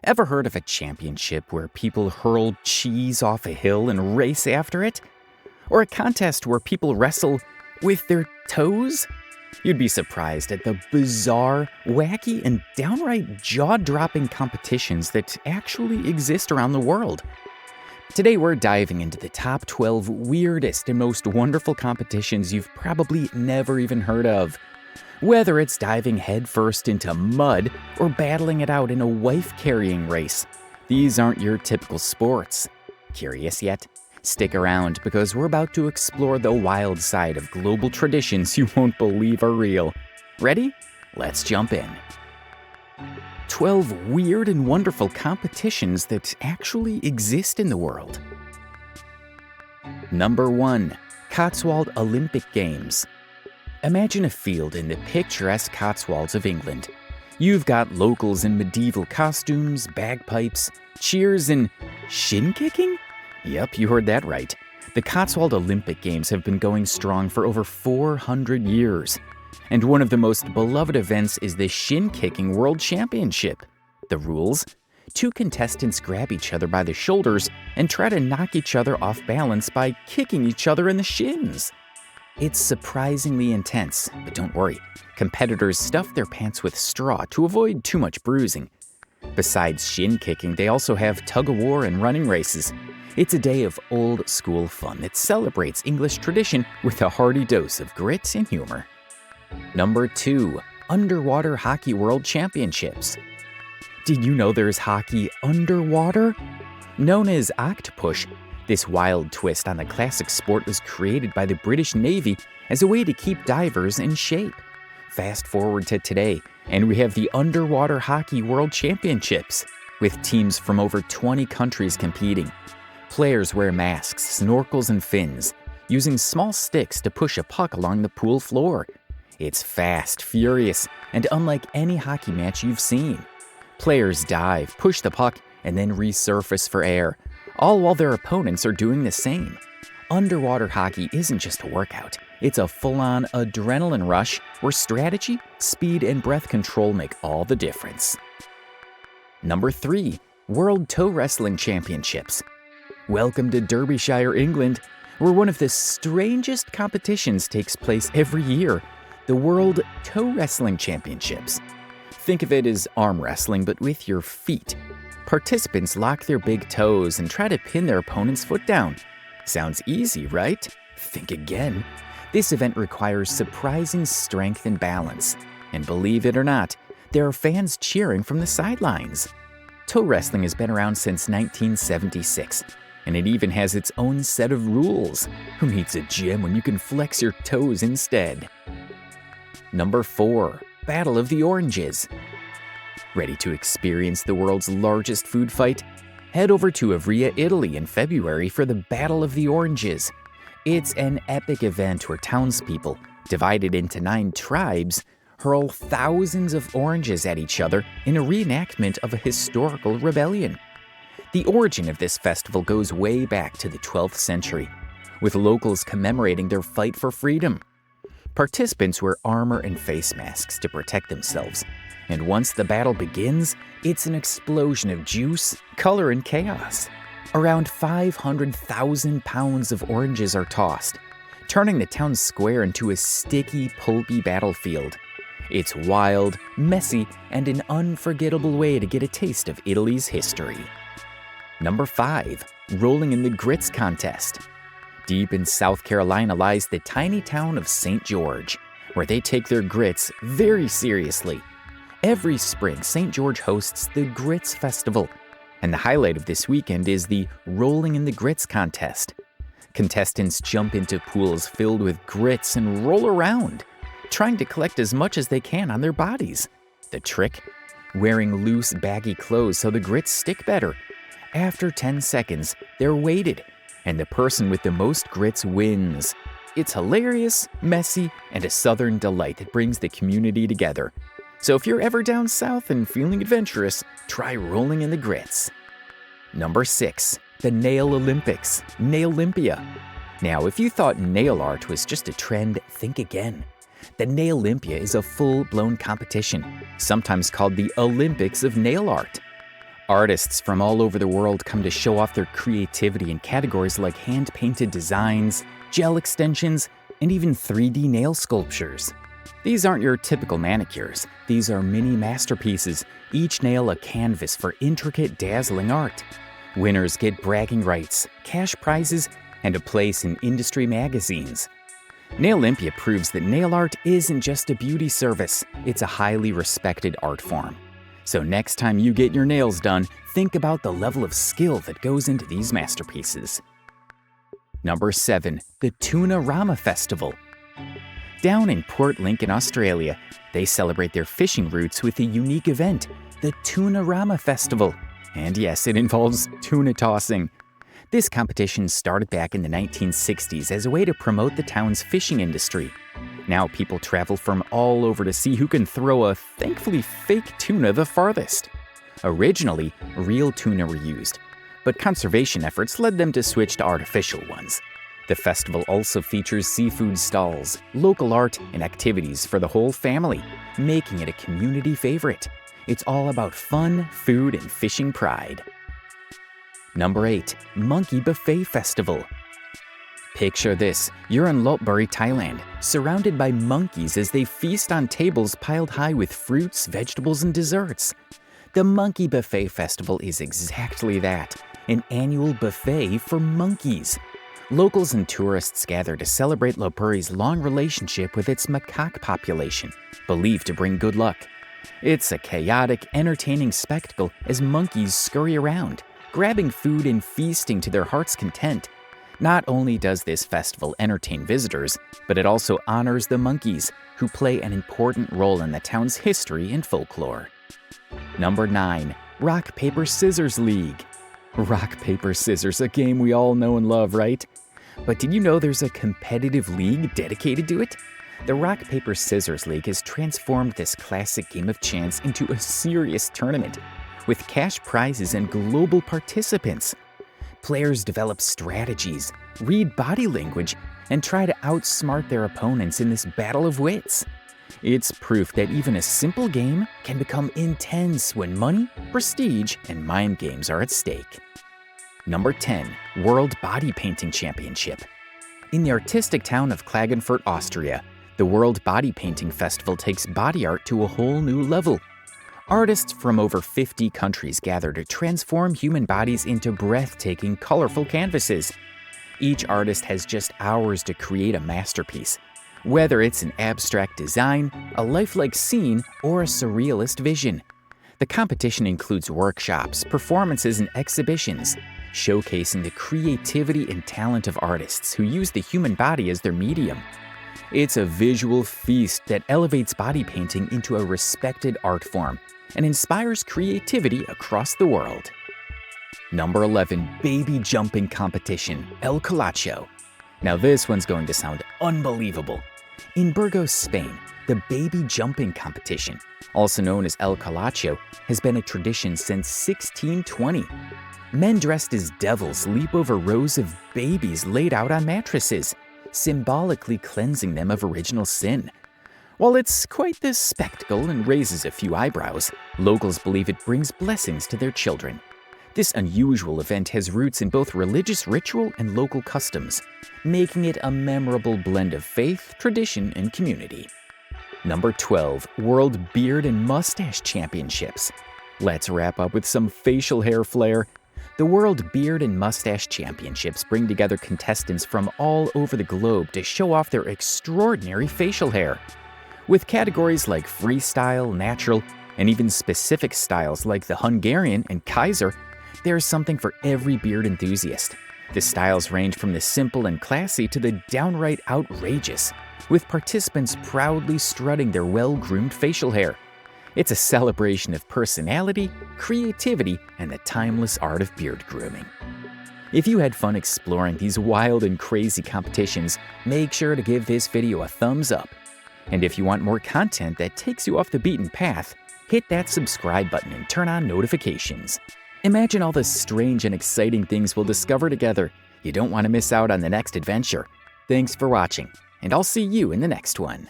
Ever heard of a championship where people hurl cheese off a hill and race after it? Or a contest where people wrestle with their toes? You'd be surprised at the bizarre, wacky, and downright jaw-dropping competitions that actually exist around the world. Today we're diving into the top 12 weirdest and most wonderful competitions you've probably never even heard of. Whether it's diving headfirst into mud or battling it out in a wife-carrying race, these aren't your typical sports. Curious yet? Stick around because we're about to explore the wild side of global traditions you won't believe are real. Ready? Let's jump in. 12 weird and wonderful competitions that actually exist in the world. Number 1. Cotswold Olympic Games. Imagine a field in the picturesque Cotswolds of England. You've got locals in medieval costumes, bagpipes, cheers, and shin kicking? Yep, you heard that right. The Cotswold Olympic Games have been going strong for over 400 years. And one of the most beloved events is the Shin Kicking World Championship. The rules? 2 contestants grab each other by the shoulders and try to knock each other off balance by kicking each other in the shins. It's surprisingly intense, but don't worry. Competitors stuff their pants with straw to avoid too much bruising. Besides shin kicking, they also have tug-of-war and running races. It's a day of old-school fun that celebrates English tradition with a hearty dose of grit and humor. Number 2. Underwater Hockey World Championships. Did you know there's hockey underwater? Known as octopus, this wild twist on the classic sport was created by the British Navy as a way to keep divers in shape. Fast forward to today, and we have the Underwater Hockey World Championships, with teams from over 20 countries competing. Players wear masks, snorkels, and fins, using small sticks to push a puck along the pool floor. It's fast, furious, and unlike any hockey match you've seen. Players dive, push the puck, and then resurface for air, all while their opponents are doing the same. Underwater hockey isn't just a workout. It's a full-on adrenaline rush where strategy, speed, and breath control make all the difference. Number 3. World Toe Wrestling Championships. Welcome to Derbyshire, England, where one of the strangest competitions takes place every year, the World Toe Wrestling Championships. Think of it as arm wrestling, but with your feet. Participants lock their big toes and try to pin their opponent's foot down. Sounds easy, right? Think again. This event requires surprising strength and balance. And believe it or not, there are fans cheering from the sidelines. Toe wrestling has been around since 1976, and it even has its own set of rules. Who needs a gym when you can flex your toes instead? Number 4. Battle of the Oranges. Ready to experience the world's largest food fight? Head over to Ivrea, Italy in February for the Battle of the Oranges. It's an epic event where townspeople, divided into 9 tribes, hurl thousands of oranges at each other in a reenactment of a historical rebellion. The origin of this festival goes way back to the 12th century, with locals commemorating their fight for freedom. Participants wear armor and face masks to protect themselves, and once the battle begins, it's an explosion of juice, color, and chaos. Around 500,000 pounds of oranges are tossed, turning the town square into a sticky, pulpy battlefield. It's wild, messy, and an unforgettable way to get a taste of Italy's history. Number 5. Rolling in the Grits Contest. Deep in South Carolina lies the tiny town of St. George, where they take their grits very seriously. Every spring, St. George hosts the Grits Festival, and the highlight of this weekend is the Rolling in the Grits Contest. Contestants jump into pools filled with grits and roll around, trying to collect as much as they can on their bodies. The trick? Wearing loose, baggy clothes so the grits stick better. After 10 seconds, they're weighted, and the person with the most grits wins. It's hilarious, messy, and a southern delight that brings the community together. So if you're ever down south and feeling adventurous, try rolling in the grits. Number 6. The Nail Olympics, Nail-Olympia. Now, if you thought nail art was just a trend, think again. The Nail-Olympia is a full-blown competition, sometimes called the Olympics of Nail Art. Artists from all over the world come to show off their creativity in categories like hand-painted designs, gel extensions, and even 3D nail sculptures. These aren't your typical manicures. These are mini masterpieces, each nail a canvas for intricate, dazzling art. Winners get bragging rights, cash prizes, and a place in industry magazines. Nailolympia proves that nail art isn't just a beauty service, it's a highly respected art form. So next time you get your nails done, think about the level of skill that goes into these masterpieces. Number 7. The Tuna-Rama Festival. Down in Port Lincoln, Australia, they celebrate their fishing roots with a unique event, the Tuna-Rama Festival. And yes, it involves tuna tossing. This competition started back in the 1960s as a way to promote the town's fishing industry. Now people travel from all over to see who can throw a thankfully fake tuna the farthest. Originally, real tuna were used, but conservation efforts led them to switch to artificial ones. The festival also features seafood stalls, local art, and activities for the whole family, making it a community favorite. It's all about fun, food, and fishing pride. Number 8. Monkey Buffet Festival. Picture this, you're in Lopburi, Thailand, surrounded by monkeys as they feast on tables piled high with fruits, vegetables, and desserts. The Monkey Buffet Festival is exactly that, an annual buffet for monkeys. Locals and tourists gather to celebrate Lopburi's long relationship with its macaque population, believed to bring good luck. It's a chaotic, entertaining spectacle as monkeys scurry around, grabbing food and feasting to their heart's content. Not only does this festival entertain visitors, but it also honors the monkeys, who play an important role in the town's history and folklore. Number 9. Rock, Paper, Scissors League. Rock, paper, scissors, a game we all know and love, right? But did you know there's a competitive league dedicated to it? The Rock, Paper, Scissors League has transformed this classic game of chance into a serious tournament, with cash prizes and global participants. Players develop strategies, read body language, and try to outsmart their opponents in this battle of wits. It's proof that even a simple game can become intense when money, prestige, and mind games are at stake. Number 10. World Body Painting Championship. In the artistic town of Klagenfurt, Austria, the World Body Painting Festival takes body art to a whole new level. Artists from over 50 countries gather to transform human bodies into breathtaking, colorful canvases. Each artist has just hours to create a masterpiece, whether it's an abstract design, a lifelike scene, or a surrealist vision. The competition includes workshops, performances, and exhibitions, showcasing the creativity and talent of artists who use the human body as their medium. It's a visual feast that elevates body painting into a respected art form and inspires creativity across the world. Number 11. Baby Jumping Competition, El Colacho. Now this one's going to sound unbelievable. In Burgos, Spain, the baby jumping competition, also known as El Colacho, has been a tradition since 1620. Men dressed as devils leap over rows of babies laid out on mattresses, symbolically cleansing them of original sin. While it's quite the spectacle and raises a few eyebrows, locals believe it brings blessings to their children. This unusual event has roots in both religious ritual and local customs, making it a memorable blend of faith, tradition, and community. Number 12. World Beard and Mustache Championships. Let's wrap up with some facial hair flair. The World Beard and Mustache Championships bring together contestants from all over the globe to show off their extraordinary facial hair. With categories like freestyle, natural, and even specific styles like the Hungarian and Kaiser, there's something for every beard enthusiast. The styles range from the simple and classy to the downright outrageous, with participants proudly strutting their well-groomed facial hair. It's a celebration of personality, creativity, and the timeless art of beard grooming. If you had fun exploring these wild and crazy competitions, make sure to give this video a thumbs up. And if you want more content that takes you off the beaten path, hit that subscribe button and turn on notifications. Imagine all the strange and exciting things we'll discover together. You don't want to miss out on the next adventure. Thanks for watching, and I'll see you in the next one.